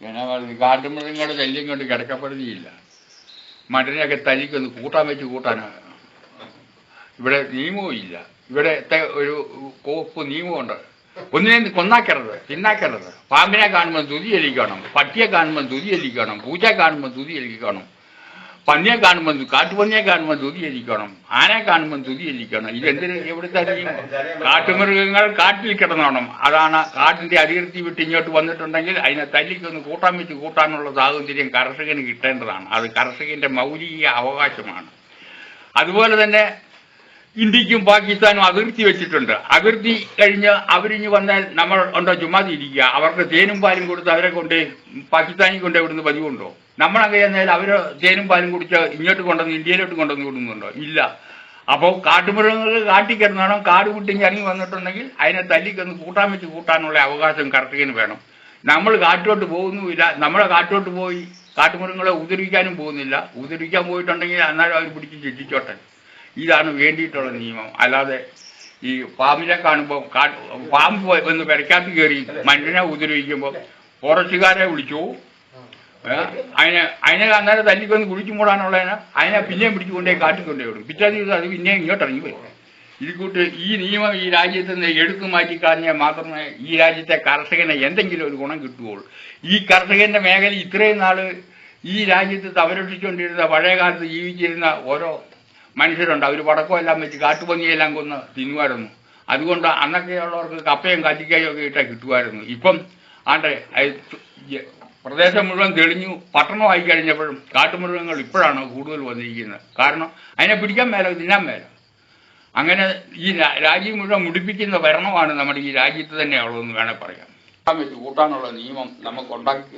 എന്നാ പറഞ്ഞു കാട്ടുമൃഗങ്ങളുടെ ശല്യം കൊണ്ട് കിടക്കപ്പെടുത്തിയില്ല. മനുഷ്യനെയൊക്കെ തല്ലിക്കൊന്ന് കൂട്ടാൻ വെച്ച് കൂട്ടാനാണ്. ഇവിടെ നിയമവും ഇല്ല. ഇവിടത്തെ ഒരു കോപ്പ് നിയമമുണ്ട്. ഒന്നിനെ കൊന്നാക്കരുത്, തിന്നാക്കരുത്. പാമ്പിനെ കാണുമ്പോൾ തുതി എലിക്കണം, പട്ടിയെ കാണുമ്പോൾ തുതി എലിക്കണം, പൂച്ചയെ കാണുമ്പോൾ തുതി എലിക്കണം, പന്നിയെ കാണുമ്പോൾ കാട്ടുപന്നിയെ കാണുമ്പോൾ തുതി എലിക്കണം, ആനയെ കാണുമ്പോൾ തുതി എലിക്കണം. ഇതെന്തിന് എവിടുത്തെ കാട്ടുമൃഗങ്ങൾ കാട്ടിൽ കിടന്നോണം. അതാണ് കാട്ടിന്റെ അതിർത്തി വിട്ട് ഇങ്ങോട്ട് വന്നിട്ടുണ്ടെങ്കിൽ അതിനെ തല്ലിക്കൊന്ന് കൂട്ടാൻ വെച്ച് കൂട്ടാനുള്ള സ്വാതന്ത്ര്യം കർഷകന് കിട്ടേണ്ടതാണ്. അത് കർഷകന്റെ മൗലിക അവകാശമാണ്. അതുപോലെ തന്നെ ഇന്ത്യക്കും പാകിസ്ഥാനും അതിർത്തി വെച്ചിട്ടുണ്ട്. അതിർത്തി കഴിഞ്ഞ് അവരിഞ്ഞ് വന്നാൽ നമ്മൾ ഉണ്ടോ ചുമ്മാതി ഇരിക്കുക? അവർക്ക് തേനും പാലും കൊടുത്ത് അവരെ കൊണ്ട് പാകിസ്ഥാനിൽ കൊണ്ട് ഇവിടുന്ന് പതിവുണ്ടോ? നമ്മളങ്ങനെ ചെന്നാൽ അവർ തേനും പാലും കുടിച്ച് ഇങ്ങോട്ട് കൊണ്ടുവന്ന് ഇന്ത്യയിലോട്ട് കൊണ്ടുവന്ന് വിടുന്നുണ്ടോ? ഇല്ല. അപ്പോൾ കാട്ടുമൃഗങ്ങൾക്ക് കാട്ടിക്കിടന്നോണം. കാട് വിട്ടിങ്ങി ഇറങ്ങി വന്നിട്ടുണ്ടെങ്കിൽ അതിനെ തല്ലിക്കൊന്ന് കൂട്ടാൻ വെച്ച് കൂട്ടാനുള്ള അവകാശം കർഷകന് വേണം. നമ്മൾ കാട്ടിലോട്ട് പോകുന്നുമില്ല. നമ്മളെ കാട്ടിലോട്ട് പോയി കാട്ടുമൃഗങ്ങളെ ഉപദ്രവിക്കാനും പോകുന്നില്ല. ഉപദ്രവിക്കാൻ പോയിട്ടുണ്ടെങ്കിൽ അന്നേരം അവർ പിടിച്ച് ശിക്ഷിച്ചോട്ടെ. ഇതാണ് വേണ്ടിയിട്ടുള്ള നിയമം. അല്ലാതെ ഈ പാമ്പിനെ കാണുമ്പോൾ പാമ്പ് ഒന്ന് പെരക്കകത്ത് കയറി മനുഷ്യനെ ഉപദ്രവിക്കുമ്പോൾ ഫോറസ്റ്റുകാരെ വിളിച്ചു അതിനെ അന്നേരം തല്ലിക്കൊന്ന് കുഴിച്ചു മൂടാനുള്ളതിന് അതിനെ പിന്നെയും പിടിച്ചുകൊണ്ടേ കാട്ടിക്കൊണ്ടേ വിടും. പിറ്റേ ദിവസം അത് പിന്നെയും ഇങ്ങോട്ട് ഇറങ്ങി വരും. ഇതുകൂട്ട് ഈ നിയമം ഈ രാജ്യത്ത് നിന്ന് എടുത്തു മാറ്റിക്കളഞ്ഞാൽ മാത്രമേ ഈ രാജ്യത്തെ കർഷകന് എന്തെങ്കിലും ഒരു ഗുണം കിട്ടുകയുള്ളൂ. ഈ കർഷകന്റെ മേഖല ഇത്രയും നാൾ ഈ രാജ്യത്ത് സംരക്ഷിച്ചുകൊണ്ടിരുന്ന പഴയ കാലത്ത് ജീവിച്ചിരുന്ന ഓരോ മനുഷ്യരുണ്ട്. അവർ പടക്കം എല്ലാം വെച്ച് കാട്ടുപന്നിയെല്ലാം കൊന്ന് തിന്നുമായിരുന്നു. അതുകൊണ്ട് അന്നൊക്കെയുള്ളവർക്ക് കപ്പയും കത്തിക്കായും ഒക്കെ ഇട്ടാൽ കിട്ടുമായിരുന്നു. ഇപ്പം ആണ്ടെ പ്രദേശം മുഴുവൻ തെളിഞ്ഞു പട്ടണമായി കഴിഞ്ഞപ്പോഴും കാട്ടുമൃഗങ്ങൾ ഇപ്പോഴാണ് കൂടുതൽ വന്നിരിക്കുന്നത്. കാരണം അതിനെ പിടിക്കാൻ മേല, തിന്നാൻ മേല. അങ്ങനെ ഈ രാജ്യം മുഴുവൻ മുടിപ്പിക്കുന്ന ഭരണമാണ് നമ്മുടെ ഈ രാജ്യത്ത് തന്നെ ഉള്ളതെന്ന് വേണേൽ പറയാം. കൂട്ടാനുള്ള നിയമം നമുക്ക് ഉണ്ടാക്കി